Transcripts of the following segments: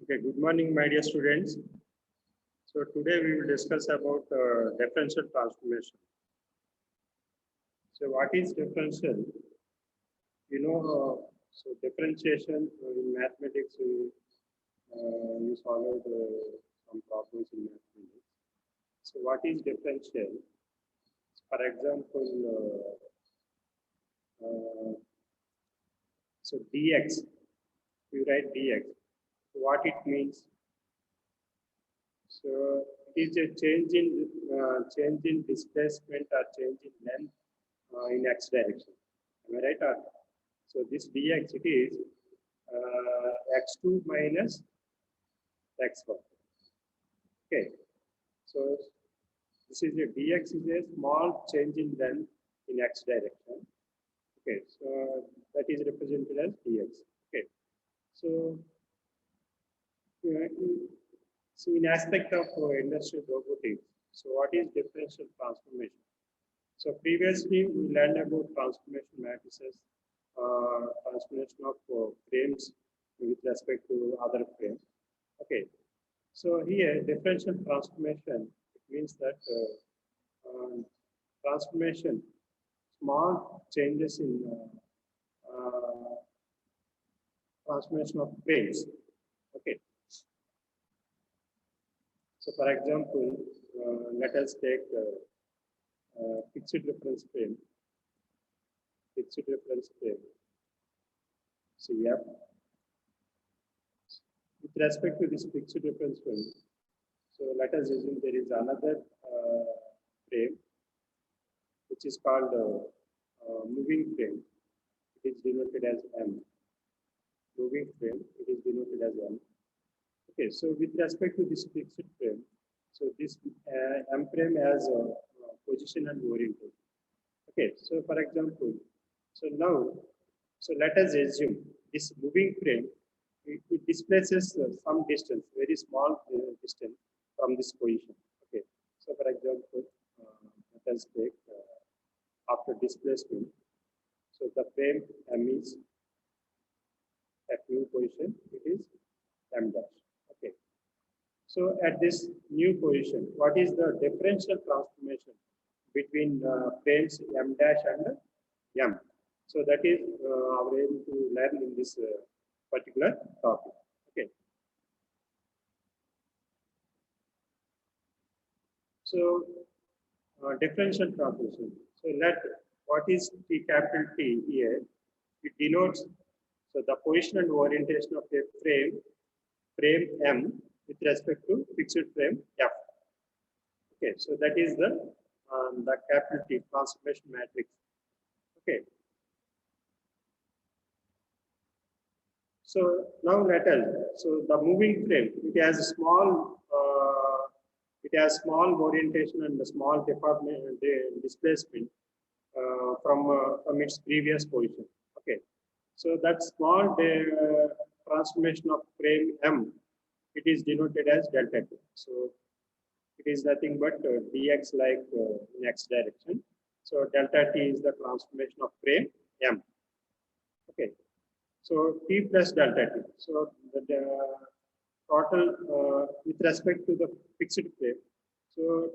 Okay, good morning, my dear students. So today we will discuss about differential transformation. So what is differential? So differentiation in mathematics, you solved some problems in mathematics. So what is differential? For example, so dx, you write dx. What it means? So it is a change in displacement or change in length in x direction. Am I right? So this dx it is x2 minus x1. Okay. So this is a dx is a small change in length in x direction. Okay. So that is represented as dx. Okay. So so in aspect of industrial robotics, so what is differential transformation? So previously we learned about transformation matrices, transformation of frames with respect to other frames. Okay, so here differential transformation, it means that transformation, small changes in transformation of frames. Okay. So for example, let us take fixed reference frame. Fixed reference frame. So yeah, with respect to this fixed reference frame, so let us assume there is another frame which is called moving frame. It is denoted as M. Moving frame, it is denoted as M. Okay, so with respect to this fixed frame, so this M frame has position and orientation. Okay, so for example, so now, so let us assume this moving frame, it displaces some distance, very small distance from this position. So for example, let us take after displacement. So the frame M is at new position, it is M dash. Okay. So at this new position, what is the differential transformation between frames M dash and M? So that is our aim to learn in this particular topic. Okay. So differential transformation. So let what is T capital T here? It denotes so the position and orientation of a frame M with respect to fixed frame F. Okay, so that is the capital T transformation matrix. Okay. So now let us. So the moving frame it has a small orientation and a small displacement from its previous position. Okay. So that small transformation of frame M, it is denoted as delta T. So it is nothing but dx like in x direction. So delta T is the transformation of frame M. Okay. So T plus delta T. So the total with respect to the fixed frame. So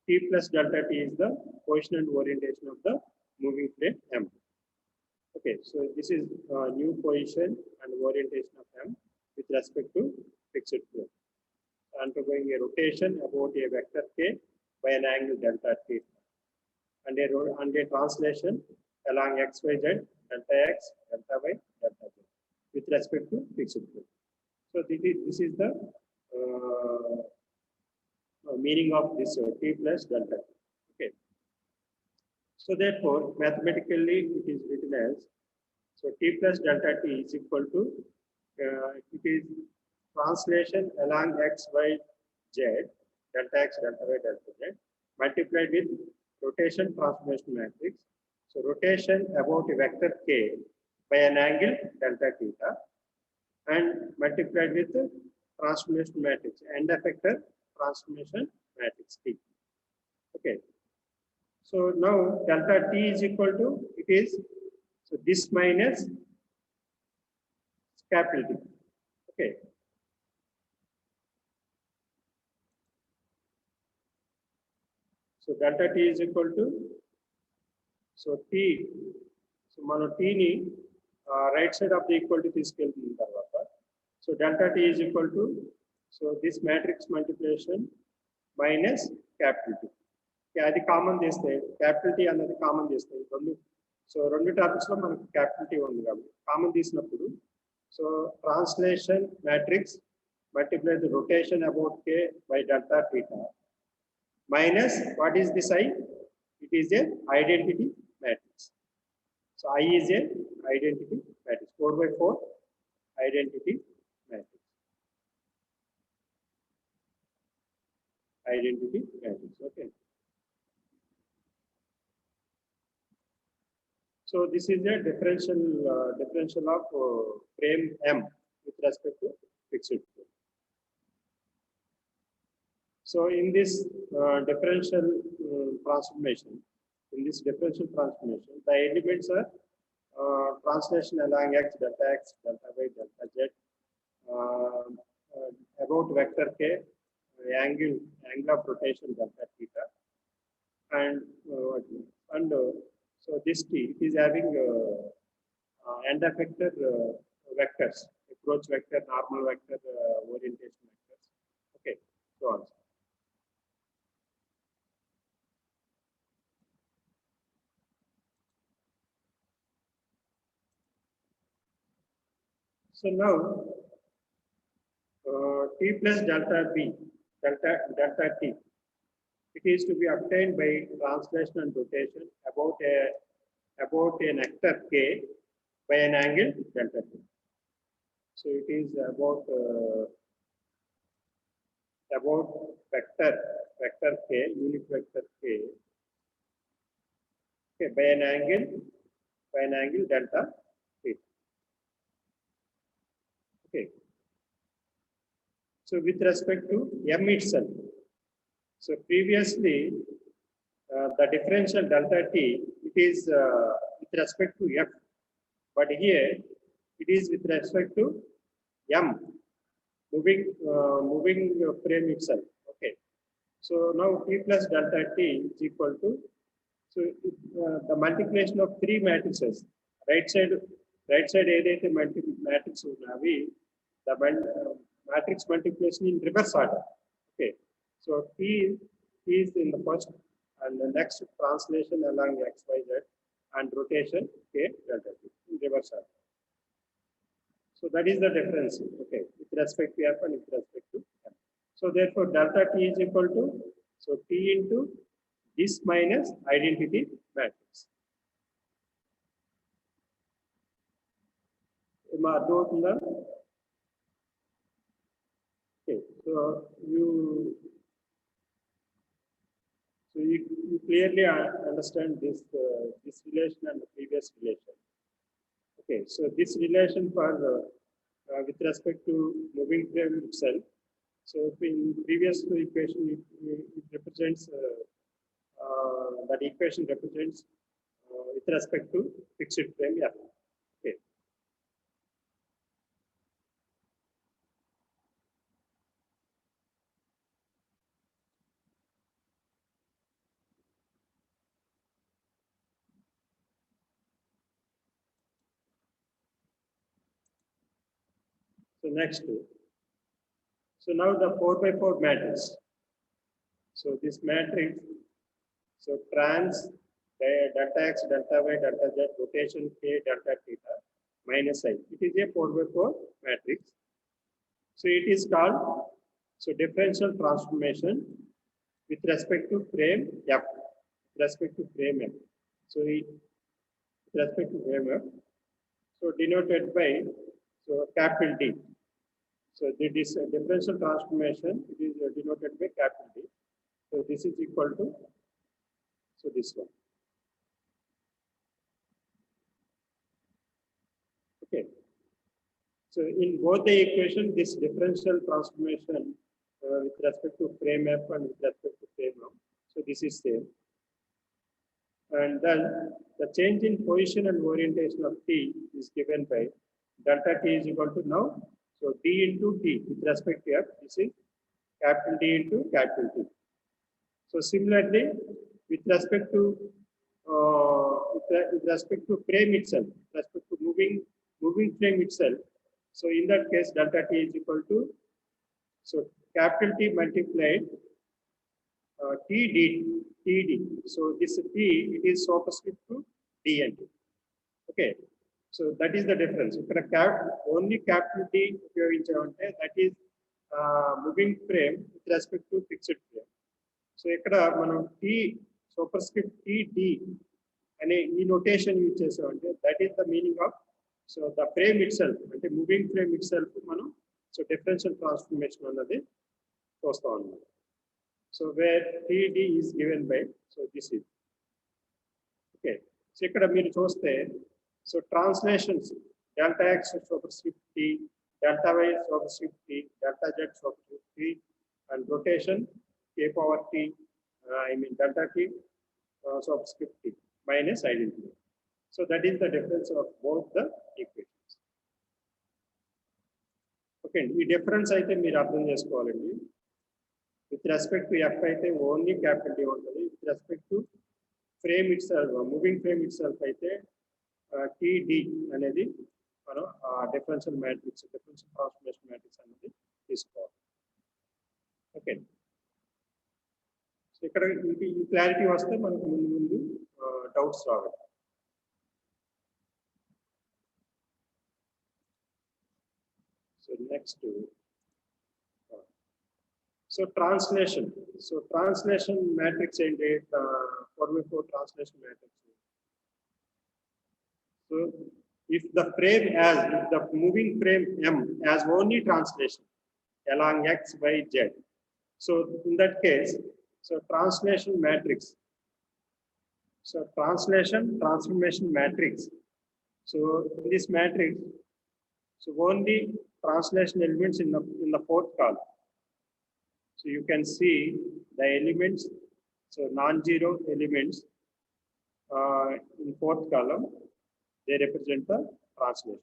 T plus delta T is the position and orientation of the moving frame M. Okay, so this is new position and orientation of M with respect to fixed frame. Undergoing a rotation about a vector K by an angle delta T. And a translation along x, y, z, delta x, delta y, delta z with respect to fixed frame. So this is the meaning of this T plus delta T. Okay. So therefore, mathematically it is written as so T plus delta T is equal to it is translation along x, y, z, delta x, delta y, delta z multiplied with rotation transformation matrix. So rotation about a vector K by an angle delta theta and multiplied with the transformation matrix end effector transformation matrix T. Okay. So now delta T is equal to it is so this minus capital T. Okay. So delta T is equal to so T. So mano T ni right side of the equal to తీసుకెళ్తుంది తర్వాత. So delta T is equal to so this matrix multiplication minus capital T. అది common చేస్తే capital T అనేది common చేస్తే రెండు topics లో మనకి capital T ఉంది కాబట్టి కామన్ తీసినప్పుడు so translation matrix multiply the rotation about K by delta theta minus what is this I it is a identity matrix. So I is a identity matrix 4/4 identity matrix. Identity matrix. Okay. So this is a differential of frame M with respect to fixed frame. So in this differential transformation, the elements are translation along x, delta y, delta z, about vector k, angle of rotation delta theta, and so this T it is having end effector vectors, approach vector, normal vector, orientation vectors. Okay, so on. So now T plus delta B, delta T, it is to be obtained by translation and rotation about an vector K by an angle delta T. So it is about vector K, unit vector K, okay, by an angle delta T. Okay. So with respect to M itself, So previously, the differential delta T, it is with respect to F, but here it is with respect to M, moving frame itself. Okay. So now T plus delta T is equal to, so the multiplication of three matrices, right side ఏదైతే matrix ఉన్నవి, the matrix multiplication in reverse order. Okay, so T is in the first, and the next translation along X, Y, Z, and rotation K delta T in reverse order. So that is the difference, okay, with respect to F and with respect to M. So therefore, delta T is equal to, so T into this minus identity matrix. Okay, so you clearly understand this this relation and the previous relation. Okay, so this relation for with respect to moving frame itself. So in previous equation, it represents that equation represents with respect to fixed frame. Yeah. Okay. So next, so now the 4x4 matrix. So this matrix, so trans delta x, delta y, delta z, rotation k, delta theta minus I. It is a 4x4 matrix. So it is called, so differential transformation with respect to frame F. With respect to frame F. So with respect to frame F. So denoted by, so capital D. So this differential transformation, it is denoted by capital D. So this is equal to, so this one. Okay. So in both the equation, this differential transformation with respect to frame F and with respect to frame M. So this is same. And then the change in position and orientation of T is given by delta T is equal to now, so D into T with respect to F, this is capital D into capital T. So similarly, with respect to frame itself, with respect to moving frame itself, so in that case, delta T is equal to, so capital T multiplied TD. So this T, it is superscript to D and T. Okay. So that is the difference. Only capital T that is moving frame with respect to fixed frame. So ikkada manam T superscript TD ane ee notation use chesavante, that is the meaning of, so the frame itself, ante moving frame itself manam, so differential transformation annadi chustam annamata. So where TD is given by, so this is okay. So ikkada meer chuste, so translations delta x superscript T, delta y superscript T, delta z superscript T, and rotation k power T, delta T superscript T minus identity. So that is the difference of both the equations. Okay, ఈ difference అయితే మీరు అర్థం చేసుకోవాలండి. With respect to F అయితే only capital D ఉంటుంది. With respect to frame itself, moving frame itself అయితే TD అనేది మనం differential matrix, differential transformation matrix అనేది తీసుకోవాలి. ఓకే, సో ఇక్కడ ఈ క్లారిటీ వస్తే మనకు ముందు డౌట్స్ రావాలి. So next, so translation. So translation matrix ఏంటి? 4x4 translation matrix. So if the moving frame M has only translation along X, Y, Z. So in that case, so translation matrix. So transformation matrix. So in this matrix, so only translation elements in the fourth column. So you can see the elements, so non-zero elements in fourth column, they represent the translation.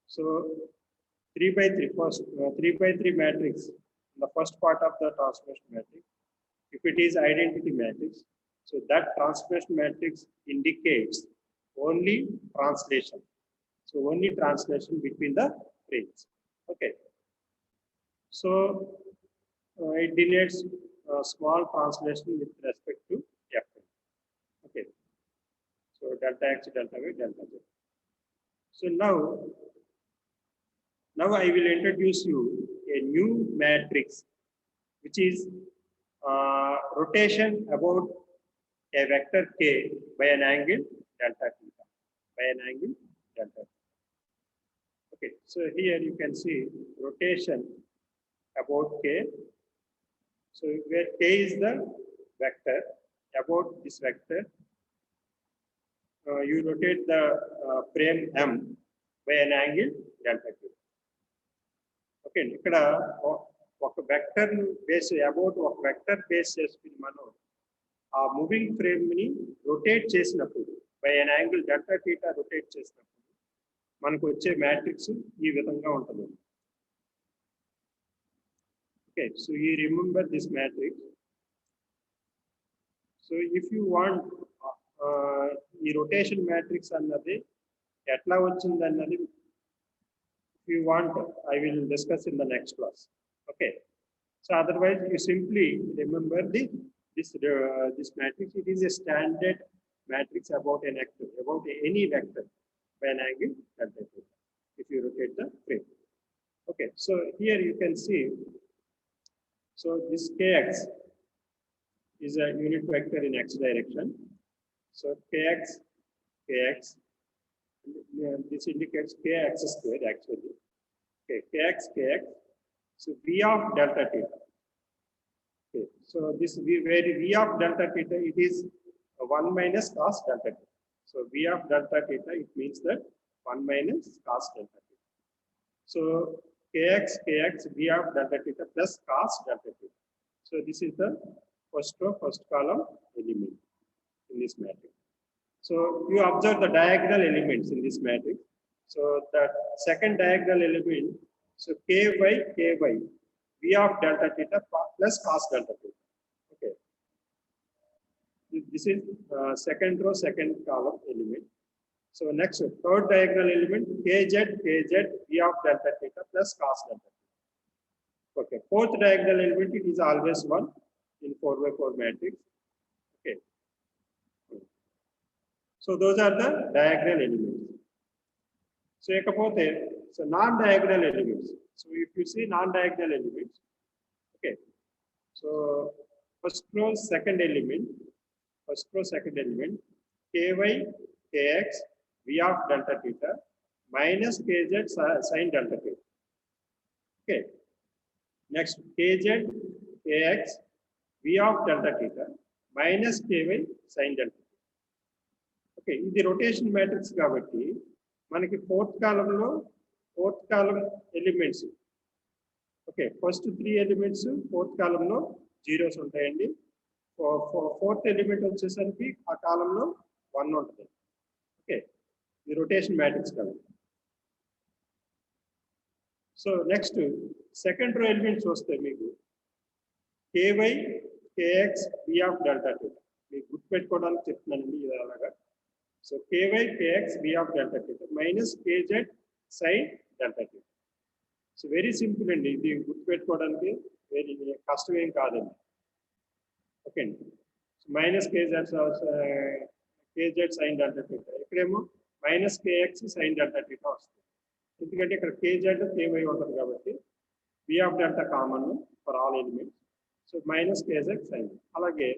So 3 by 3, first 3 by 3 matrix, the first part of the transformation matrix, if it is identity matrix, so that transformation matrix indicates only translation. So only translation between the frames. Okay. So it denotes small translation with respect to F. Okay. So delta X, delta Y, delta Z. So now I will introduce you a new matrix, which is rotation about a vector k by an angle delta theta, by an angle delta. Okay, so here you can see rotation about k. So where k is the vector, about this vector, you rotate the frame m by an angle delta theta. Okay, ఇక్కడ ఒక vector base about ఒక vector base చేసుకుని మనం ఆ moving frame ని rotate చేసినప్పుడు by an angle delta theta rotate చేసినప్పుడు మనకు వచ్చే మ్యాట్రిక్స్ ఈ విధంగా ఉంటుంది. Okay, so you remember this matrix. So if you want ఈ రొటేషన్ మ్యాట్రిక్స్ అన్నది ఎట్లా వచ్చింది అన్నది if you want, I will discuss in the next class. Okay. So otherwise, you simply remember this matrix. It is a standard matrix about an vector, about any vector by an angle delta theta. If you rotate the frame. Okay. So here you can see. So this kx is a unit vector in x direction. So kx. This indicates kx squared actually. Okay, kx. So v of delta theta. Okay, so this where v of delta theta, it is 1 minus cos delta theta. So v of delta theta, it means that 1 minus cos delta theta. So kx, v of delta theta plus cos delta theta. So this is the first row, first column element in this matrix. So you observe the diagonal elements in this matrix. So the second diagonal element, so ky, v of delta theta plus cos delta theta. Okay. This is second row, second column element. So next, third diagonal element, kz, v of delta theta plus cos delta theta. Okay. Fourth diagonal element, it is always 1 in 4 by 4 matrix. Okay. So those are the diagonal elements. So non-diagonal elements. So if you see non-diagonal elements, okay. So first row, second element, ky, kx, v of delta theta minus kz sin delta theta. Okay. Next, kz, kx, v of delta theta minus ky sin delta. Okay, ఇది rotation matrix కాబట్టి మనకి fourth column elements, okay, first 3 elements fourth కాలంలో zeros ఉంటాయండి. Fourth element వచ్చేసరికి ఆ కాలంలో 1 ఉంటుంది. Okay, ఇది రొటేషన్ మ్యాట్రిక్స్ కాబట్టి. So next second row elements వస్తాయి మీకు ky, kx, v of delta theta. మీకు గుర్తుపెట్టుకోవడానికి చెప్తున్నానండి ఇది అలాగా. So ky, kx, v of delta theta minus kz sin delta theta. So very simple అండి, ఇది గుర్తుపెట్టుకోవడానికి వెరీ కష్టం ఏం కాదండి. ఓకే అండి, minus kz sin delta theta, ఇక్కడేమో minus kx sin delta theta వస్తుంది. ఎందుకంటే ఇక్కడ kz ky ఉంటుంది కాబట్టి v of delta common for all elements. So minus kz sin, అలాగే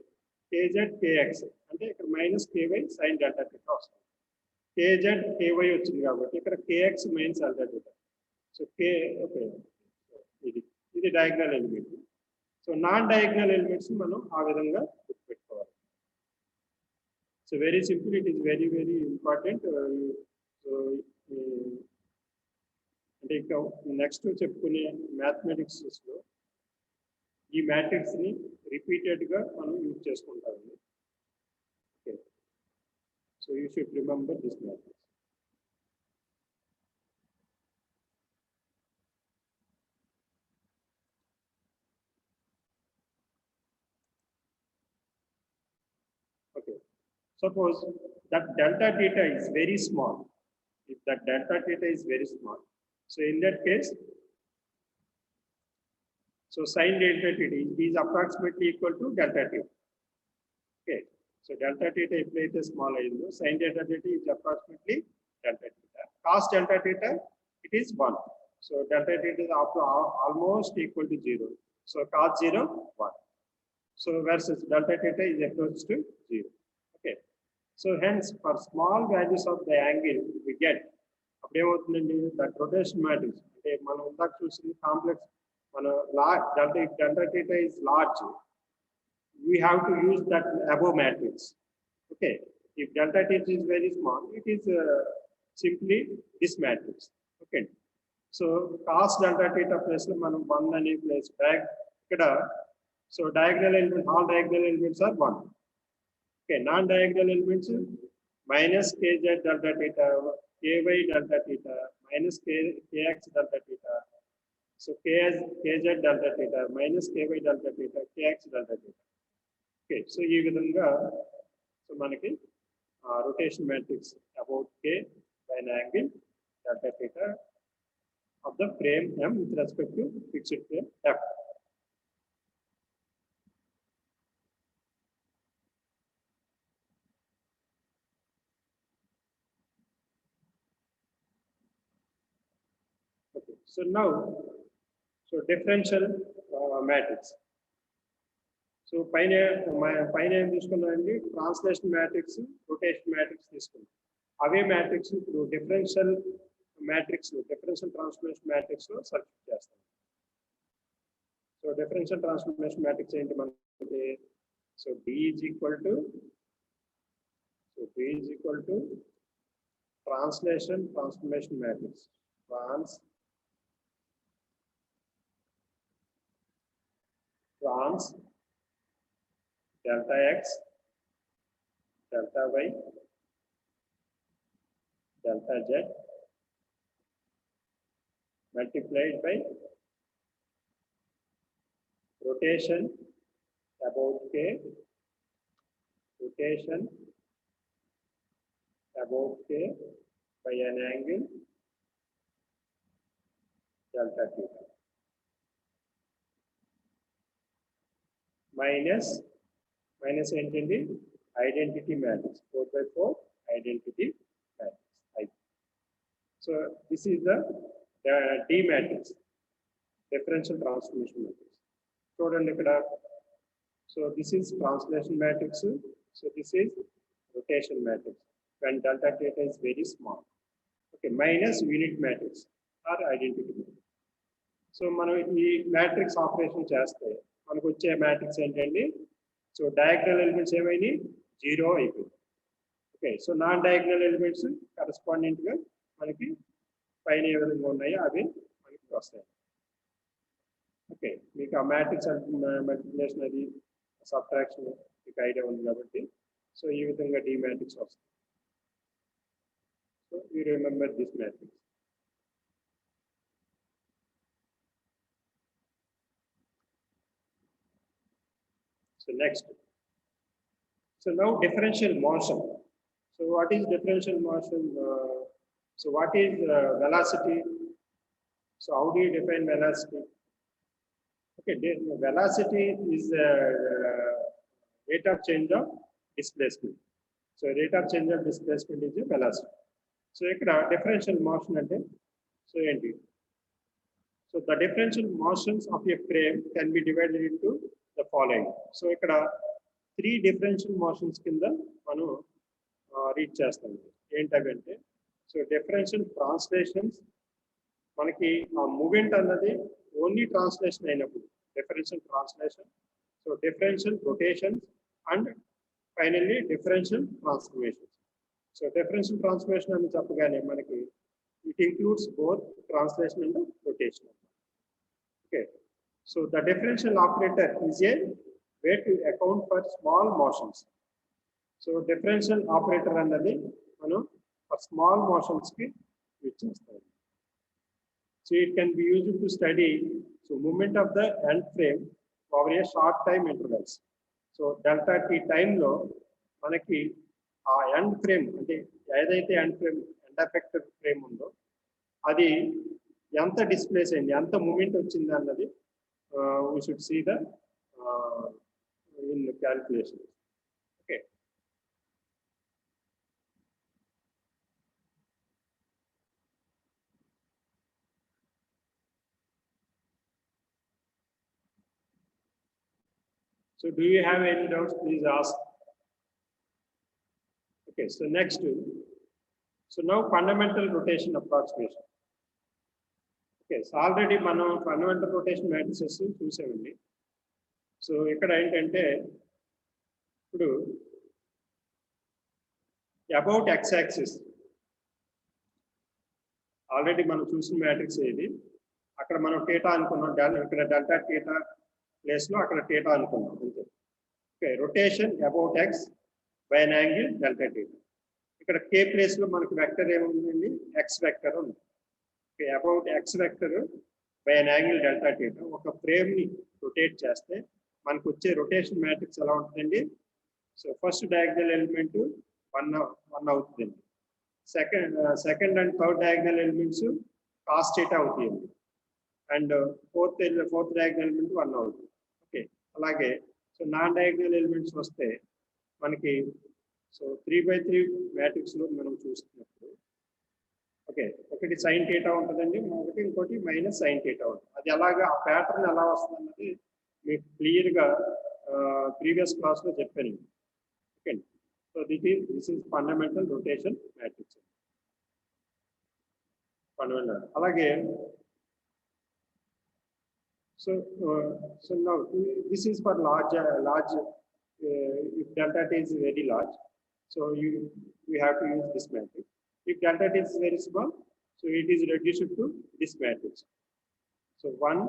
kz kx అంటే ఇక్కడ minus ky sin delta theta వస్తుంది. kz ky వచ్చింది కాబట్టి ఇక్కడ kx minus delta theta. So okay, ఇది diagonal element. So non diagonal elements మనం ఆ విధంగా గుర్తుపెట్టుకోవాలి. So very simple, it is very important. So అంటే ఇంకా నెక్స్ట్ చెప్పుకునే మ్యాథమెటిక్స్ లో ఈ మ్యాట్రిక్స్ ని రిపీటెడ్ గా మనం యూజ్ చేసుకుంటామండి. Okay, so you should remember this matrix. Okay, suppose that delta theta is very small. If that delta theta is very small, so in that case, so sin delta theta is approximately equal to delta theta. Okay, so delta theta equate small ayundo, sin delta theta is approximately delta theta. Cos delta theta, it is 1. So delta theta is almost equal to 0. So cos 0, 1. So versus delta theta is equals to 0. Okay, so hence for small values of the angle we get that rotation matrix. Okay, మనం ఇందాక చూసిన complex మన delta theta is large, we have to use that above matrix. Okay, if delta theta is very small, it is simply this matrix. Okay, so cos delta theta plus మనం 1 అనే place ఇక్కడ, so diagonal element, all diagonal elements are 1. Okay, non-diagonal elements minus kz delta theta, ky delta theta, minus kx delta theta. So kz delta theta minus ky delta theta, kx delta theta. Okay, so ఈ విధంగా so మనకి rotation matrix about k by an angle delta theta of the frame M with respect to fixed frame F. Okay, so now, so differential matrix. So పైన ఏం తీసుకున్నామండి, translation matrix, rotation matrix తీసుకున్నాం. అవే matrix ఇప్పుడు differential matrix, differential transformation matrix లో substitute చేస్తాం. So differential transformation matrix ఏంటి మనకి, so D is equal to translation transformation matrix, trans delta x, delta y, delta z multiplied by rotation about k, rotation about k by an angle delta theta, minus ఏంటండి, identity matrix, 4/4 identity matrix. So this is the D matrix, differential transformation matrix. చూడండి ఇక్కడ, so this is translation matrix, so this is rotation matrix when delta theta is very small. Okay, minus unit matrix or identity matrix. So మనం ఈ matrix operation చేస్తే మనకు వచ్చే matrix ఏంటండి, so diagonal elements ఏమైనా 0 అయిపోయింది. Okay, so non diagonal elements correspondent గా మనకి పైన ఏ విధంగా ఉన్నాయో అవి మనకి వస్తాయి. ఓకే, మీకు ఆ మ్యాట్రిక్స్ మల్టిప్లికేషన్ అది సబ్ట్రాక్షన్ మీకు ఐడియా ఉంది కాబట్టి, సో ఈ విధంగా డి మ్యాట్రిక్స్ వస్తాయి. So you remember this matrix. So next, so now differential motion. So what is differential motion? So what is velocity? So how do you define velocity? Okay, velocity is rate of change of displacement. So rate of change of displacement is a velocity. So ikkada differential motion ante, so enti, so the differential motions of a frame can be divided into the following. So ikkada 3 differential motions kinda manu reach chestam. Entavante, so differential translations, manaki movement annadi only translation ainappudu differential translation, so differential rotations and finally differential transformations. So differential transformation ani cheppagane manaki it includes both translation and rotation. Okay, So the differential operator is a way to account for small motions. So differential operator annadi manu for small motions ki use chestaru. So it can be used to study movement of the end frame over a short time intervals. So delta t time lo manaki end frame ante edaithe end effector frame undo adi enta displace ayindi enta movement ochindi annadi we should see the in calculation. Okay. So do you have any doubts? Please ask. Okay, so next, so now fundamental rotation approximation. Okay, so already మనం fundamental rotation matrices చూసామండి. So ఇక్కడ ఏంటంటే ఇప్పుడు about x axis already మనం చూసిన matrix ఇది. అక్కడ మనం θ అనుకున్నాం, ఇక్కడ డెల్టా θ ప్లేస్ లో అక్కడ θ అనుకున్నాం అంతే. Okay, rotation about x by an angle delta θ. ఇక్కడ k ప్లేస్ లో మనకు వెక్టర్ ఏముందండి, x వెక్టర్ ఉంది. Okay, about x vector by an angle delta θ. ఒక ఫ్రేమ్ ని రొటేట్ చేస్తే మనకు వచ్చే రొటేషన్ మ్యాట్రిక్స్ ఎలా ఉంటుందండి. సో ఫస్ట్ డయాగ్నల్ ఎలిమెంట్ 1 అవుతుందండి. Second and third diagonal elements cos θ అవుతాయండి. అండ్ ఫోర్త్ డయాగ్నల్ ఎలిమెంట్ 1 అవుతుంది. ఓకే, అలాగే సో నాన్ డయాగ్నల్ ఎలిమెంట్స్ వస్తే మనకి సో 3/3 మ్యాట్రిక్స్ లో మనం చూస్తున్నప్పుడు ఓకే, ఒకటి sin θ ఉంటుందండి, ఇంకోటి మైనస్ sin θ ఉంటుంది. అది ఎలాగా ఆ ప్యాటర్న్ ఎలా వస్తుంది అన్నది మీకు క్లియర్ గా ప్రీవియస్ క్లాస్ లో చెప్పాను. Okay, so this is fundamental rotation matrix. Fundamental అలాగే so now this is for large if delta t is very large, so we have to use this matrix. If delta t is very small, so it is reduced to this matrix. So 1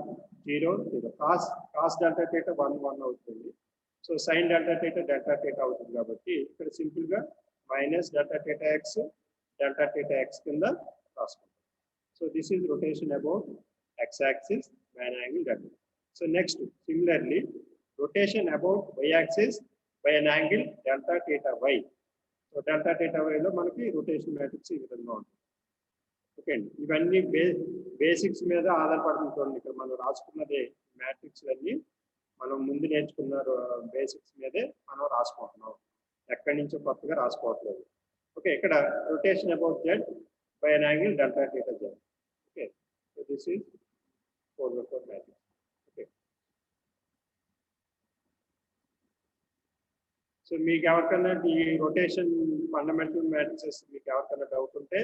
0 0 cos delta theta 1 1 అవుతుంది. So sin delta theta అవుతుంది కాబట్టి ఇక్కడ simple గా minus delta theta x కింద రాసుకుంటాం. So this is rotation about x axis by an angle delta. So next, similarly, rotation about y axis by an angle delta theta y. So delta theta y లో మనకి rotation matrix ఈ విధంగా ఉంటుంది. Okay అండి, ఇవన్నీ basics మీద ఆధారపడుతుంది. ఇక్కడ మనం రాసుకున్నదే మ్యాట్రిక్స్ అన్ని మనం ముందు నేర్చుకున్న బేసిక్స్ మీదే మనం రాసుకుంటున్నాం, ఎక్కడి నుంచో కొత్తగా రాసుకోవట్లేదు. ఓకే, ఇక్కడ rotation about z by an angle delta theta z. Okay, so this is 4/4 matrix. Okay. So మీకు ఎవరికైనా ఈ రొటేషన్ ఫండమెంటల్ మ్యాట్రిసెస్ మీకు ఎవరికైనా డౌట్ ఉంటే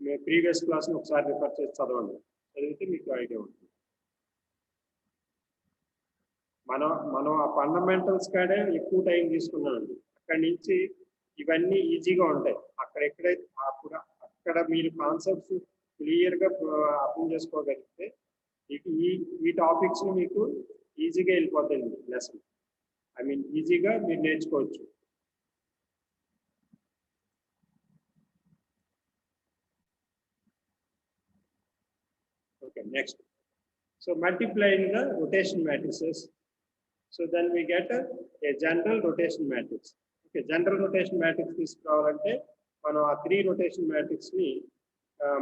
మీ ప్రీవియస్ క్లాస్ని ఒకసారి రిఫర్ చేసి చదవండి, చదివితే మీకు ఐడియా ఉంటుంది. మనం ఆ ఫండమెంటల్స్ కాడే ఎక్కువ టైం తీసుకున్నామండి. అక్కడి నుంచి ఇవన్నీ ఈజీగా ఉంటాయి. అక్కడ మీరు కాన్సెప్ట్స్ క్లియర్గా అర్థం చేసుకోగలిగితే ఈ టాపిక్స్ మీకు ఈజీగా వెళ్ళిపోతాయండి లెసన్. ఐ మీన్ ఈజీగా మీరు నేర్చుకోవచ్చు. Okay, next, so multiplying the rotation matrices, so then we get a general rotation matrix. Okay, general rotation matrix తీసుకురావాలంటే మనం ఆ 3 రొటేషన్ మ్యాట్రిక్స్ ని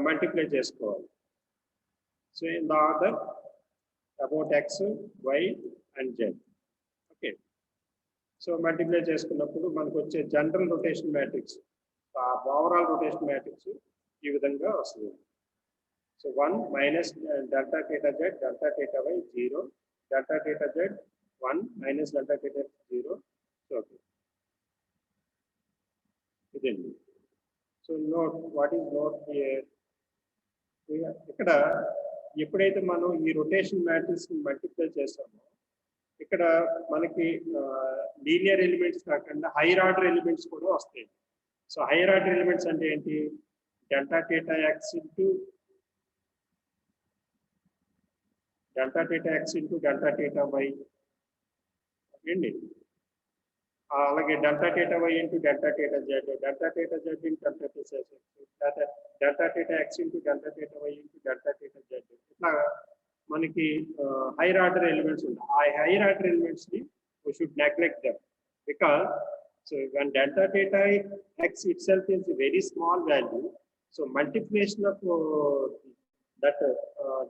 మల్టిప్లై చేసుకోవాలి. So in the order about x, y and z. Okay, so multiply చేసుకున్నప్పుడు మనకు వచ్చే general rotation matrix, overall rotation matrix ఈ విధంగా వస్తుంది. So 1 minus delta θ z delta θ y 0 delta θ z 1 minus delta θ 0. Okay, ఇదండి. So note what is note here. ఇక్కడ ఎప్పుడైతే మనం ఈ రొటేషన్ మ్యాట్రిక్స్ మల్టిప్లై చేస్తామో ఇక్కడ మనకి లీనియర్ ఎలిమెంట్స్ కాకుండా హైయర్ ఆర్డర్ ఎలిమెంట్స్ కూడా వస్తాయి. సో హైయర్ ఆర్డర్ ఎలిమెంట్స్ అంటే ఏంటి, delta θ x into delta theta x into delta theta y ఏంటి అలాగే delta theta y into delta theta z delta theta z into delta theta x into delta theta y into delta theta z ఇట్లా మనకి higher order elements ఉంటాయి ఆ higher order elements ని we should neglect them because so when delta theta x itself is a very small value, so multiplication of that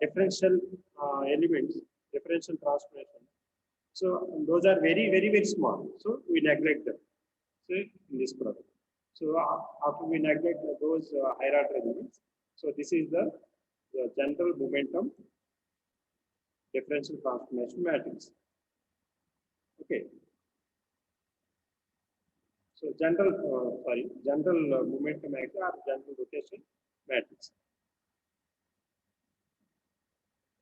differential elements, differential transformation, so those are very small, so we neglect them, so in this problem. So after we neglect those higher order elements, so this is the general momentum differential transformation matrix. Okay. So general momentum matrix or general rotation matrix.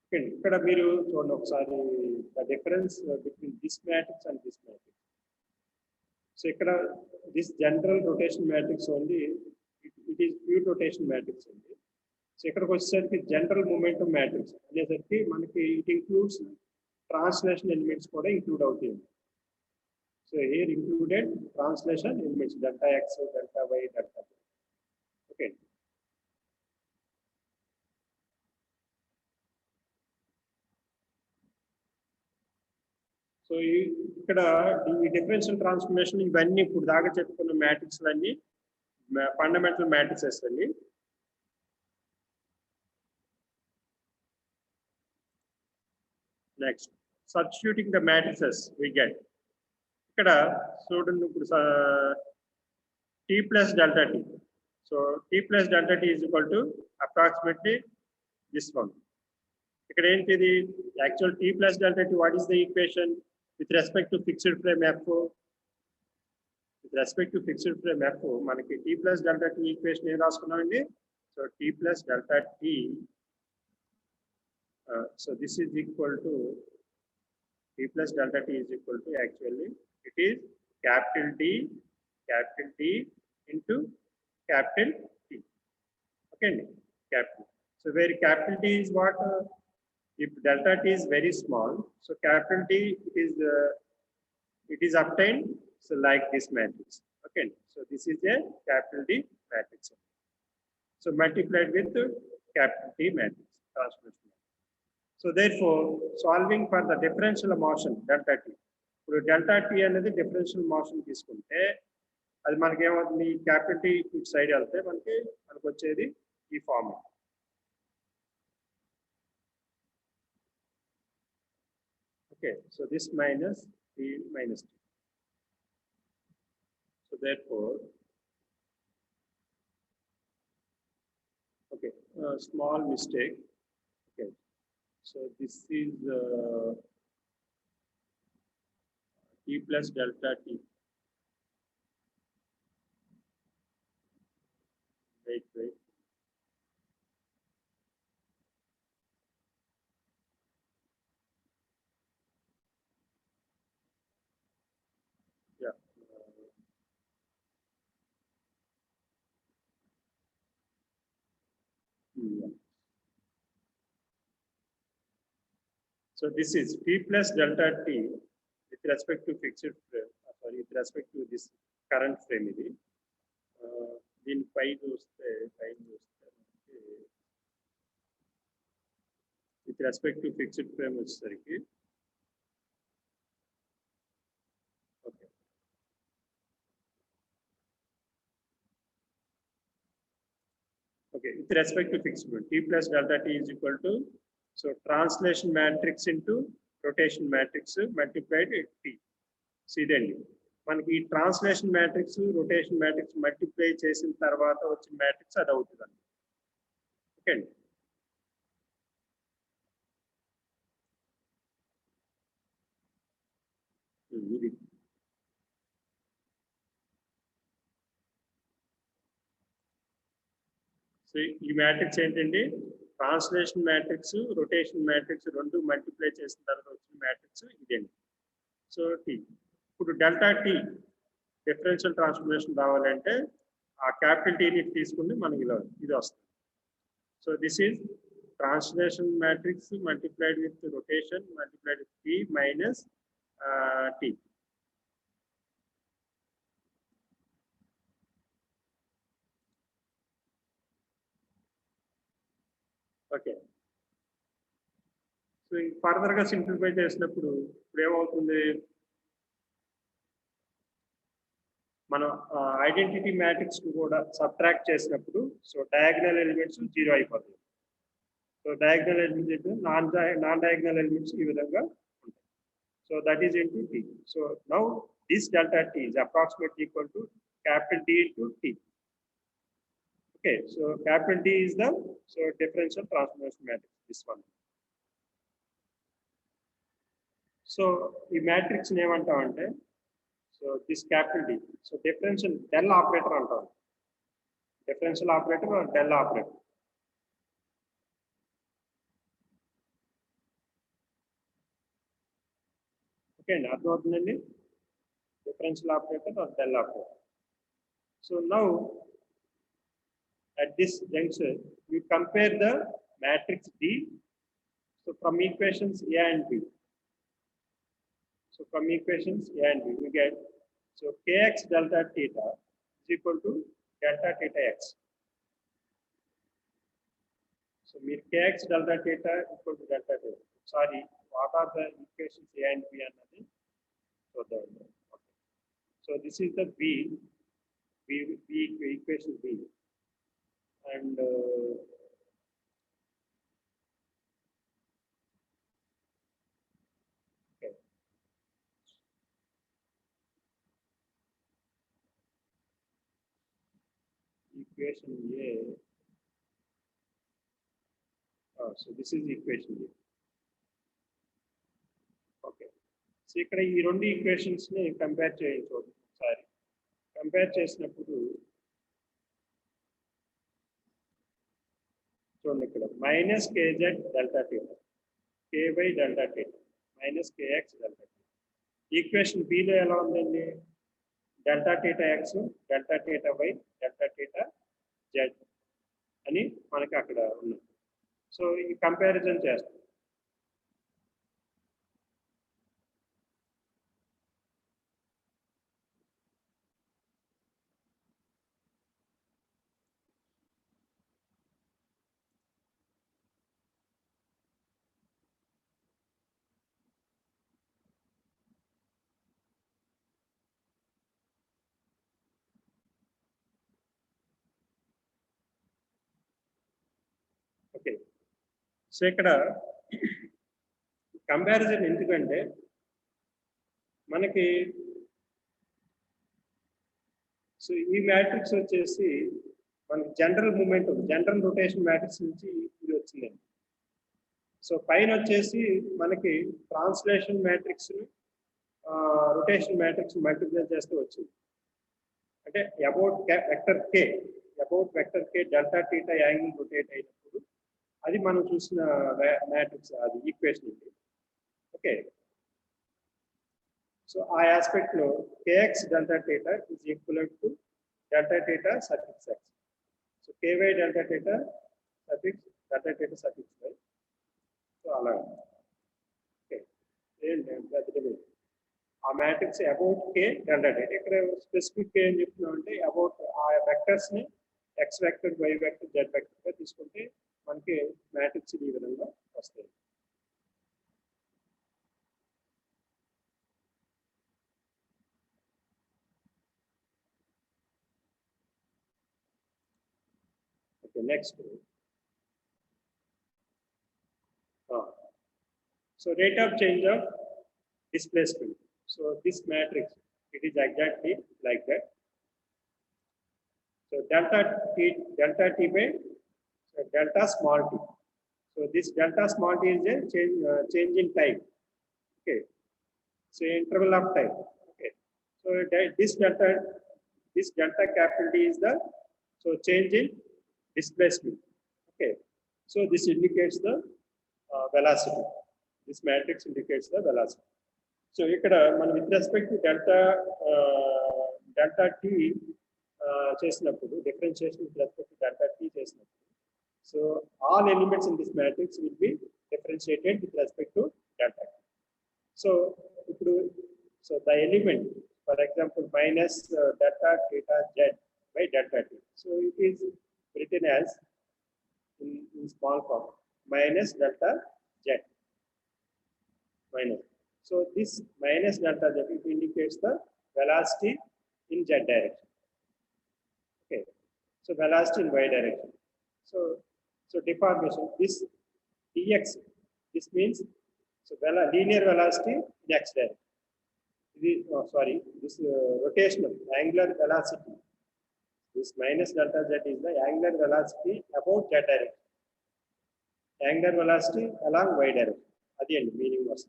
Okay, ఇక్కడ మీరు చూడండి ఒకసారి the difference between this matrix and this matrix. So ఇక్కడ this general rotation matrix only it is pure rotation matrix only. So ఇక్కడికి వచ్చేసరికి general momentum matrix అనేసరికి మనకి it includes translation elements కూడా include అవుతాయి. So here included translation elements delta x, delta y, delta z. Okay. So ఇక్కడ ఈ differential transformation ఇవన్నీ ఇప్పుడు దాకా చెప్పుకున్న మ్యాట్రిక్స్ అన్ని ఫండమెంటల్ మ్యాట్రిక్సెస్ అండి. Next substituting the matrices we get ఇక్కడ చూడండి ఇప్పుడు t plus delta t. So t plus delta t is equal to approximately this one. ఇక్కడ ఏంటిది actual t plus delta t, what is the equation with respect to fixed frame f? With respect to fixed frame f మనకి t plus delta t equation ఏం రాసుకున్నామండి? So t plus delta t, so this is equal to t plus delta t is equal to actually it is capital T into capital T. Okay, capital. So where capital T is what? If delta T is very small, so capital T it is obtained so like this matrix. Okay, so this is a capital T matrix. So multiplied with capital T matrix transformation. So therefore, solving for the differential motion delta T. ఇప్పుడు delta T అనేది differential motion తీసుకుంటే అది మనకి ఏమవుతుంది capital T ఇటు side వెళ్తే మనకి వచ్చేది ఈ form. Okay, so this minus T minus T. So therefore okay, small mistake. Okay, so this is t plus delta t. Wait. Yeah. Yeah. So this is t plus delta t with respect to fixed frame, with respect to this current frame ఇది దీని పై చూస్తే with respect to fixed frame వచ్చేసరికి okay, with respect to fixed frame t plus delta t is equal to, so translation matrix into rotation matrix multiplied t. See then మనకి translation matrix rotation matrix multiply చేసిన తర్వాత వచ్చిన matrix అది అవుతుందండి. Okay అండి. ఇది so ఈ matrix ఏంటండి ట్రాన్స్లేషన్ మ్యాట్రిక్స్ రొటేషన్ మ్యాట్రిక్స్ రెండు మల్టిప్లై చేసిన తర్వాత వచ్చిన మ్యాట్రిక్స్ ఇదండి. సో టీ ఇప్పుడు డెల్టా టీ డిఫరెన్షియల్ ట్రాన్స్ఫర్మేషన్ రావాలంటే ఆ క్యాపిటల్ టీని తీసుకుని మనకి ఇది వస్తుంది. So this is translation matrix multiplied with rotation multiplied with P minus T. Okay. So further గా సింప్లిఫై చేసినప్పుడు ఇప్పుడు ఏమవుతుంది, మనం ఐడెంటిటీ మ్యాట్రిక్స్ కూడా సబ్ట్రాక్ట్ చేసినప్పుడు సో డయాగనల్ ఎలిమెంట్స్ 0 అయిపోతాయి. So diagonal elements non diagonal elements ఈ విధంగా ఉంటాయి. So that is into T. So now this delta T is approximately equal to capital T into T. Okay, so capital D is the differential transformation matrix, this one. So the matrix name ante, so this capital D, so differential del operator anta, differential operator or del operator. Okay, అర్థమవుతుందండి, differential operator or del operator. So now at this juncture we compare the matrix D, so from equations A and B. So from equations A and B we get, so kx delta theta is equal to delta theta x. So kx delta theta equal to delta theta. Sorry, what are the equations A and B annadi? Okay. So this is the B equation B, and okay. Equation A. So this is equation A. Okay. So ఇక్కడ ఈ రెండు equations ని compare చేయండి ఒకసారి. Compare చేసినప్పుడు చూడండి, ఇక్కడ minus kz delta theta, ky delta theta minus kx delta theta. Equation B లో ఎలా ఉందండి, delta theta x delta theta y delta theta z అని మనకి అక్కడ ఉన్నది. సో ఈ కంపారిజన్ చేస్తాం. ఓకే, సో ఇక్కడ కంపారిజన్ ఎందుకంటే మనకి సో ఈ మ్యాట్రిక్స్ వచ్చేసి మనకి general moment general rotation matrix నుంచి ఇది వచ్చిందండి. సో పైన వచ్చేసి మనకి translation matrix rotation matrix multiply చేస్తూ వచ్చింది. అంటే about vector K delta theta angle rotate అయినప్పుడు అది మనం చూసిన మ్యాట్రిక్స్, అది ఈక్వేషన్ ఇది. ఓకే, సో ఆ ఆస్పెక్ట్ లో kx delta theta is equivalent to delta theta suffix x. So ky delta theta suffix delta theta suffix y. So అలా okay, ఆ matrix about k delta theta. ఇక్కడ specific ఏం చెప్తున్నాం అంటే about ఆ vectors ని x vector y vector z vector గా తీసుకుంటే మనకి మ్యాట్రిక్స్ ఈ విధంగా వస్తాయి. Okay, next. So rate of change of displacement. So this matrix, it is exactly like that. So delta t by delta small t. So this delta small t is a change in time. Okay, so interval of time. Okay, so this delta capital D is the change in displacement. Okay, so this indicates the velocity. This matrix indicates the velocity. So ikkada man with respect to delta t చేసినప్పుడు, differentiation with respect to delta t చేసినప్పుడు So all elements in this matrix will be differentiated with respect to delta. So, so the element, for example, minus delta theta z by delta t. So it is written as in small form minus delta z minus. So this minus delta z, it indicates the velocity in z direction. Okay. So velocity in y direction. So deformation, this dx, this means so linear velocity in x direction. This rotational angular velocity. This minus delta z is the angular velocity about z direction. Angular velocity along y direction. At the end, meaning was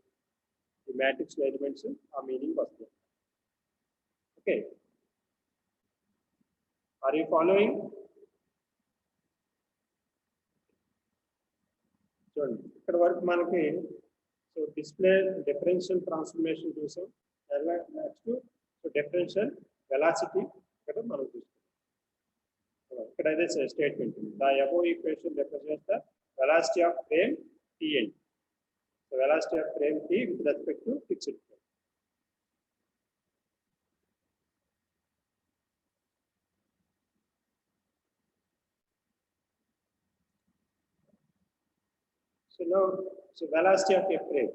the matrix elements are meaning was there. Okay. Are you following? చూడండి ఇక్కడ వరకు మనకి so display differential transformation చూసాం next so differential velocity ఇక్కడ మనం చూస్తాం ఇక్కడ అదే statement the above equation represents the velocity of frame Tn. So velocity of frame T with respect to fixed frame. So now, so velocity of a frame.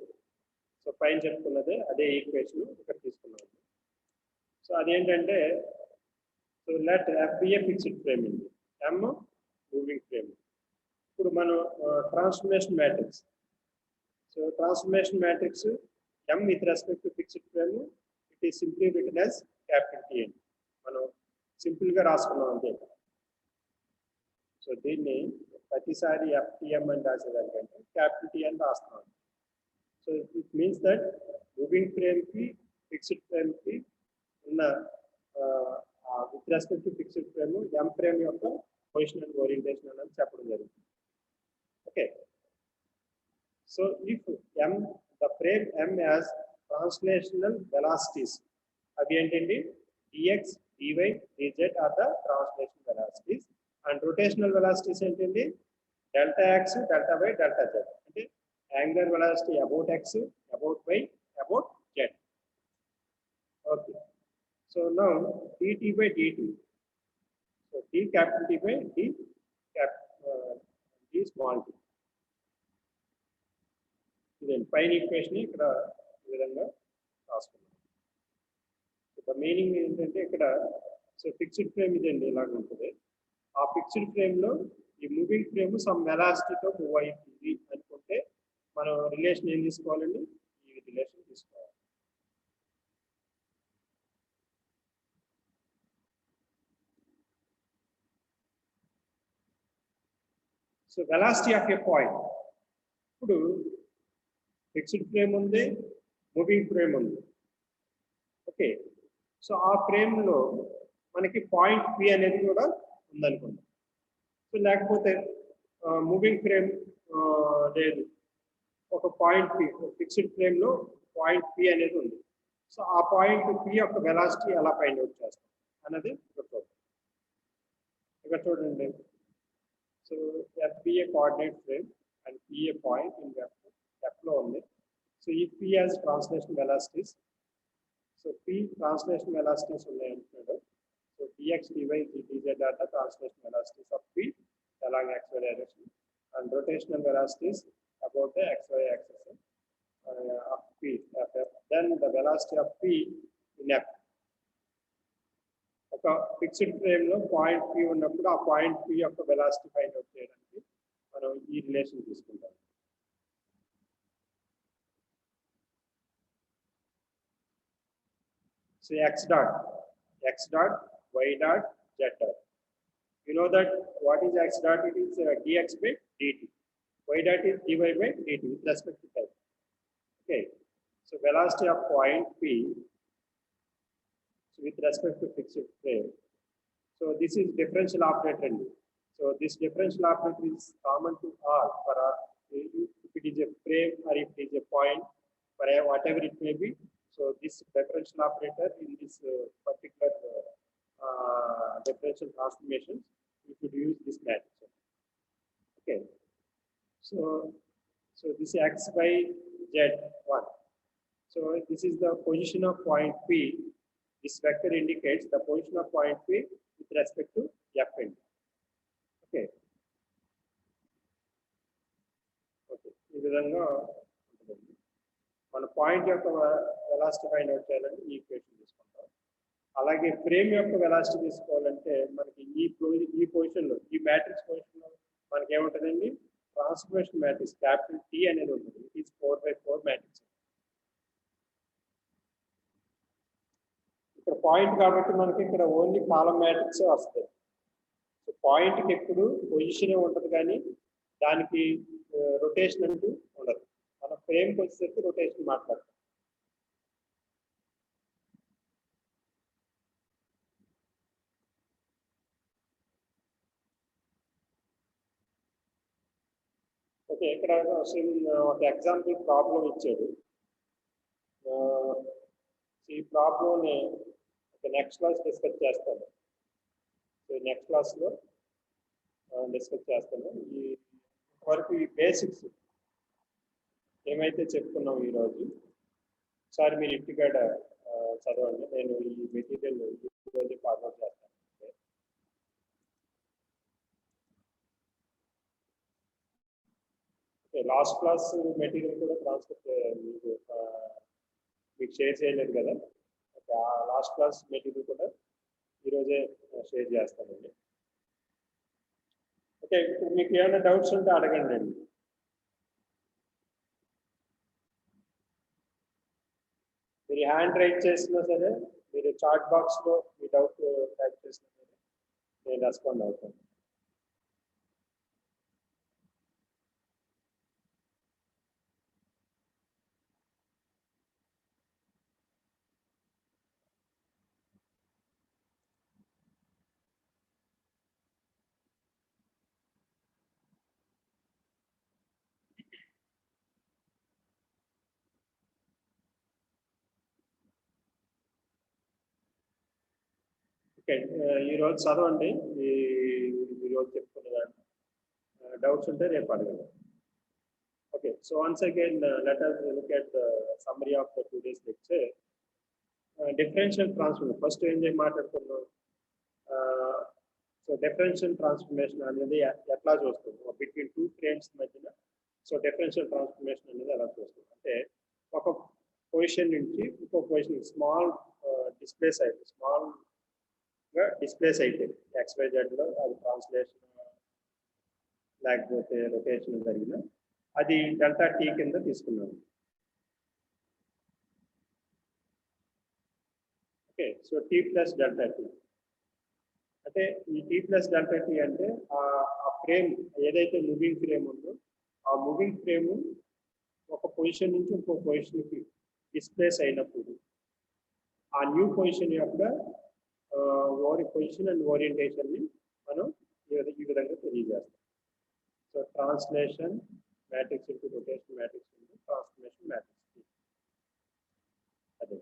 So పైన చెప్పుకున్నదే అదే equation ఇక్కడ తీసుకున్నాము. So అదేంటంటే so let F be a fixed frame ఉంది, M moving frame. ఇప్పుడు మనం transformation matrix. So transformation matrix M with respect to fixed frame, it is simply written as capital T. మనం simple గా రాసుకున్నాం అంతే. సో దీన్ని ప్రతిసారి FTM అని రాసేదానికంటే క్యాపిటల్ T అని రాస్తున్నాం. So it means that moving frame కి ఫిక్స్డ్ ఫ్రేమ్ కి ఉన్న with respect to fixed frame M frame యొక్క పొజిషన్ అండ్ ఓరియంటేషన్ అని చెప్పడం జరుగుతుంది. Okay. So if M the frame M has translational velocities, అవి ఏంటండి dx, dy, dz are the translation velocities. And rotational velocities ఏంటండి delta x, delta y, delta z. అంటే angular velocity about x, about y, about z. Okay. So now dt by dt. So d capital T by d small t. Then పైన equation ఇక్కడ ఈ విధంగా రాసుకున్నాం. The meaning ఏంటంటే ఇక్కడ so fixed frame ఇదండి ఇలాగ ఉంటుంది. ఆ ఫిక్స్డ్ ఫ్రేమ్ లో ఈ మూవింగ్ ఫ్రేమ్ సమ్ వెలాసిటీతో మూవ్ అవుతుంది అనుకుంటే మనం రిలేషన్ ఏం తీసుకోవాలండి, ఈ రిలేషన్ తీసుకోవాలి. So velocity of A point. ఇప్పుడు ఫిక్స్డ్ ఫ్రేమ్ ఉంది, మూవింగ్ ఫ్రేమ్ ఉంది. ఓకే. సో ఆ ఫ్రేమ్ లో మనకి పాయింట్ P అనేది కూడా ఉందనుకుందాం. సో లేకపోతే మూవింగ్ ఫ్రేమ్ లేదు, ఒక పాయింట్ P ఫిక్స్డ్ ఫ్రేమ్ లో పాయింట్ P అనేది ఉంది. సో ఆ పాయింట్ P యొక్క వెలాసిటీ ఎలా ఫైండ్ అవుట్ చేస్తాం అన్నది ఇక్కడ చూడండి. So F be a coordinate frame and P a point in F లో ఉంది. సో ఈ P has translation velocities. So P translation velocities ఉన్నాయి అంటున్నాడు. So dx, dy, dz are the translation velocities of P along xy direction, and rotational velocities about the xy axis of P. Then the velocity of P in F. ఒక fixed frame లో point P ఉన్నప్పుడు ఆ point P యొక్క velocity find out చేయడానికి మనం ఈ relation తీసుకుంటాం. So x dot, y dot, z dot. You know that what is x dot? It is dx by dt. Y dot is dy by dt with respect to time. Okay. So velocity of point P, so with respect to fixed frame. So this is differential operator. So this differential operator is common to all for if it is a frame or if it is a point, for whatever it may be. So this differential operator in this particular differential transformations, you could use this matrix. Okay, so this x by z1. So this is the position of point P. This vector indicates the position of point P with respect to f end. Okay. Okay. ఈ విధంగా ఉంటుంది. మన point యొక్క velocity find out చేయాలంటే ఈ equation తీసుకుంటాం. అలాగే frame యొక్క వెలాసిటీ తీసుకోవాలంటే మనకి ఈ పొజిషన్లో ఈ మ్యాట్రిక్స్ పొజిషన్లో మనకి ఏముంటుందండి, ట్రాన్స్ఫర్మేషన్ మ్యాట్రిక్స్ క్యాపిటల్ T అనేది ఉంటుంది. It is 4/4 matrix. ఇక్కడ పాయింట్ కాబట్టి మనకి ఇక్కడ ఓన్లీ కాలమ్ మ్యాట్రిక్స్ వస్తాయి. సో పాయింట్కి ఎప్పుడు పొజిషన్ ఉంటుంది కానీ దానికి రొటేషన్ అంటూ ఉండదు. మన ఫ్రేమ్కి వచ్చేసరికి రొటేషన్ మాట్లాడతాం. ఓకే, ఇక్కడ ఒక ఎగ్జాంపుల్ ప్రాబ్లం ఇచ్చాడు. ఈ ప్రాబ్లంని నెక్స్ట్ క్లాస్ డిస్కస్ చేస్తాను. సో నెక్స్ట్ క్లాస్లో డిస్కస్ చేస్తాను. ఈ వరకు ఈ బేసిక్స్ ఏమైతే చెప్పుకున్నాం ఈరోజు ఒకసారి మీరు ఇంటికాడ చదవండి. నేను ఈ మెటీరియల్ ఈరోజు ఫార్వర్డ్ చేస్తాను. ఓకే, లాస్ట్ క్లాస్ మెటీరియల్ కూడా ట్రాన్స్ఫర్ మీకు షేర్ చేయలేదు కదా. ఆ లాస్ట్ క్లాస్ మెటీరియల్ కూడా ఈరోజే షేర్ చేస్తానండి. ఓకే, ఇప్పుడు మీకు ఏమైనా డౌట్స్ ఉంటే అడగండి అండి. మీరు హ్యాండ్ రైట్ చేసినా సరే, మీరు చాట్ బాక్స్లో మీ డౌట్ టైప్ చేసినా సరే నేను రెస్పాండ్ అవుతాను. ఓకే, ఈరోజు చదవండి. ఈరోజు చెప్పుకున్న డౌట్స్ ఉంటే రేపు అడగండి. Okay, so once again let us look at the summary of the today's lecture. Differential transformation first ఏం మాట్లాడుకున్నాం. సో డిఫరెన్షియల్ ట్రాన్స్ఫర్మేషన్ అనేది ఎట్లా చూస్తాం బిట్వీన్ టూ ఫ్రేమ్స్ మధ్యన. సో డిఫరెన్షియల్ ట్రాన్స్ఫర్మేషన్ అనేది ఎలా చూస్తాం అంటే, ఒక పొజిషన్ నుంచి ఇంకో పొజిషన్ స్మాల్ డిస్ప్లేస్ అయితే స్మాల్గా డిస్ప్లేస్ అయితే XYZలో అది ట్రాన్స్లేషన్ లేకపోతే రొటేషన్ జరిగిన అది డెల్టా T కింద తీసుకున్నాము. Okay, so T plus delta T అంటే ఈ T ప్లస్ డెల్టా T అంటే ఆ ఫ్రేమ్ ఏదైతే మూవింగ్ ఫ్రేమ్ ఉందో ఆ మూవింగ్ ఫ్రేమ్ ఒక పొజిషన్ నుంచి ఇంకో పొజిషన్కి డిస్ప్లేస్ అయినప్పుడు ఆ న్యూ పొజిషన్ యొక్క పొజిషన్ అండ్ ఓరియంటేషన్ని మనం ఈ విధంగా తెలియజేస్తాం. So translation matrix into rotation matrix into transformation matrix. అదే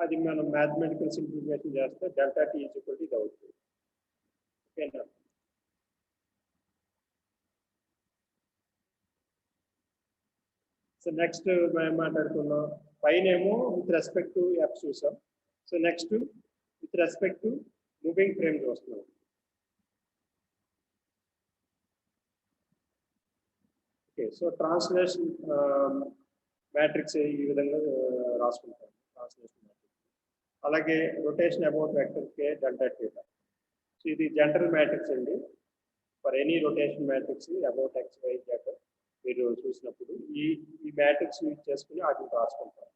అది మనం మ్యాథమెటికల్ సింప్లిఫికేషన్ చేస్తే డెల్టా T ఈక్వల్ టు ఇది అవుతుంది. ఓకేనా. సో నెక్స్ట్ మనం మాట్లాడుకున్నాం పైన ఏమో విత్ రెస్పెక్ట్ టు F చూసాం. So next with respect to moving frame చూస్తున్నాం. ఓకే, సో ట్రాన్స్లేషన్ మ్యాట్రిక్స్ ఈ విధంగా రాసుకుంటాం. ట్రాన్స్లేషన్ మ్యాట్రిక్స్ అలాగే rotation about vector K delta theta. So ఇది జనరల్ మ్యాట్రిక్స్ అండి. For any rotation matrix about XYZ మీరు చూసినప్పుడు ఈ మ్యాట్రిక్స్ యూజ్ చేసుకుని అది రాసుకుంటారు.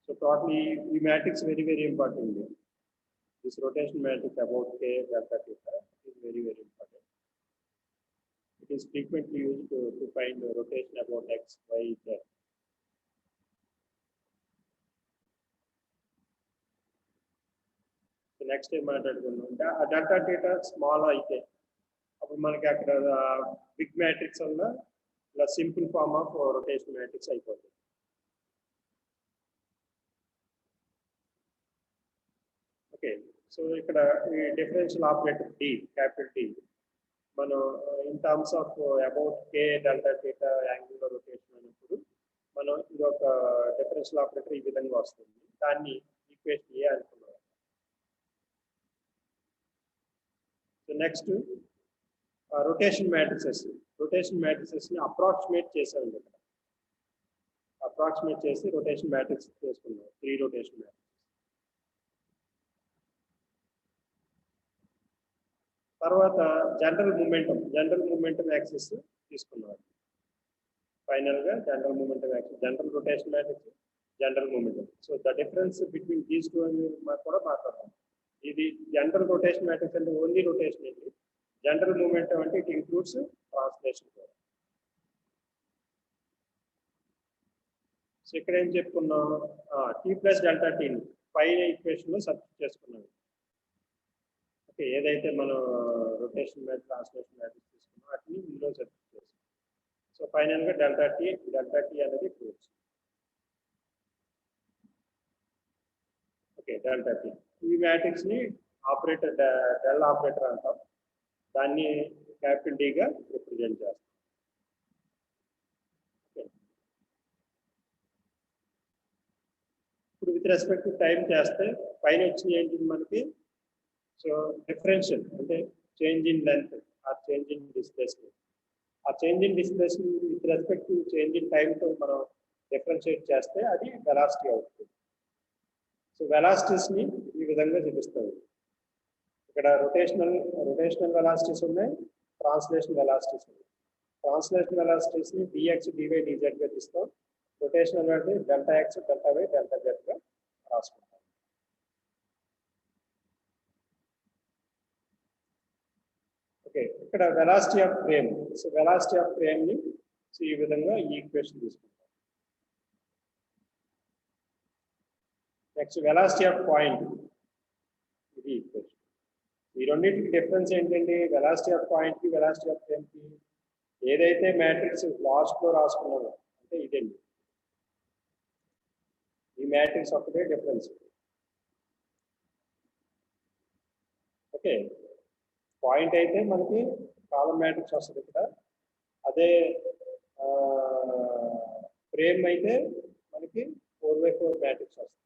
సో టోటల్ ఈ matrix very very important. This rotation matrix about K delta theta is very very important. It is frequently used to find the rotation about X, Y, Z. So next time మాట్లాడుకుందాం. Delta theta small అయితే అప్పుడు మనకి అక్కడ big matrix వల్ల ఇలా simple form of rotation matrix అయిపోతుంది. So ఇక్కడ ఈ differential operator D, capital D, మనం in terms of about K delta theta angular rotation అన్నప్పుడు మనం ఇది ఒక డిఫరెన్షియల్ ఆపరేటర్ ఈ విధంగా వస్తుంది. దాన్ని ఈక్వేషన్ ఏ అనుకున్నాం. So next rotation matrices. Rotation matrices ని అప్రాక్సిమేట్ చేసాం ఇక్కడ. అప్రాక్సిమేట్ చేసి రొటేషన్ మ్యాట్రిక్స్ చేసుకున్నాం. 3 రొటేషన్ మ్యాట్రిక్స్. తర్వాత జనరల్ మూమెంటం యాక్సిస్ తీసుకున్నాం. ఫైనల్ గా general momentum axis, general rotation matrix, general momentum. So the difference between these two అని కూడా మాట్లాడతాం. ఇది జనరల్ రొటేషన్ మ్యాట్రిక్స్ అంటే ఓన్లీ రొటేషన్ అండి. జనరల్ మూమెంటం అంటే ఇట్ ఇంక్లూడ్స్ ట్రాన్స్లేషన్ కూడా. సో ఇక్కడ ఏం చెప్పుకున్నాం, టీ ప్లస్ డెల్టా టీని పైన ఈక్వేషన్ లో సబ్స్టిట్యూట్ చేసుకున్నాం. ఓకే, ఏదైతే మనం రొటేషన్ మ్యాట్రిక్స్, ట్రాన్స్లేషన్ మ్యాట్రిక్స్ తీసుకున్నాం వాటిని ఇందులో సబ్స్టిట్యూట్ చేస్తాం. సో ఫైనల్ గా డెల్టా టీ అనేది ప్రూఫ్స్. ఓకే, డెల్టా టీ ఈ మ్యాట్రిక్స్ ని ఆపరేటర్ డెల్ ఆపరేటర్ అంటాం. దాన్ని క్యాపిటల్ డిగా రిప్రజెంట్ చేస్తాం. ఇప్పుడు విత్ రెస్పెక్ట్ టు టైం చేస్తే పైన వచ్చిన ఏంటి మనకి, సో డిఫరెన్షియల్ అంటే change in length or change in displacement. ఆ change in displacement with respect to change in టైంతో మనం డిఫరెన్షియేట్ చేస్తే అది వెలాసిటీ అవుతుంది. సో వెలాసిటీస్ ని ఈ విధంగా చూపిస్తుంది. ఇక్కడ రొటేషనల్ వెలాసిటీస్ ఉన్నాయి, ట్రాన్స్లేషన్ వెలాసిటీస్ ఉన్నాయి. ట్రాన్స్లేషన్ వెలాసిటీస్ ని dx dy dz గా తీస్తాం. రొటేషనల్ అంటే delta x delta y delta z గా రాసుకుంటాం. ఓకే, ఇక్కడ velocity of frame. So velocity of frame ని ఈ విధంగా ఈ ఈక్వేషన్ తీసుకుంటాం. నెక్స్ట్ వెలాసిటీ ఆఫ్ పాయింట్, ఇది ఈక్వేషన్. ఈ రెండింటికి డిఫరెన్స్ ఏంటండి, వెలాసిటీ ఆఫ్ పాయింట్ కి వెలాసిటీ ఆఫ్ ఫ్రేమ్ కి. ఏదైతే మ్యాట్రిక్స్ లాస్ట్ లో రాసుకున్నామో అంటే ఇదండి, ఈ మ్యాట్రిక్స్ ఒకటే డిఫరెన్స్. ఓకే, పాయింట్ అయితే మనకి కాలం మ్యాట్రిక్స్ వస్తుంది ఇక్కడ. అదే ఫ్రేమ్ అయితే మనకి 4x4 మ్యాట్రిక్స్ వస్తుంది.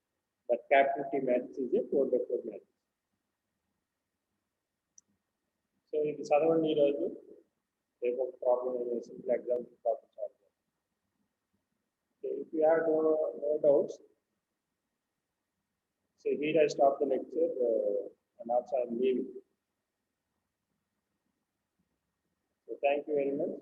That capital T matrix is a 4x4 matrix. So ఇది చదవండి ఈరోజు. రేపు ఒక problem, simple example problem solve చేయాలి. If you have no doubts, so here I stop the lecture and also I am leaving. So thank you very much.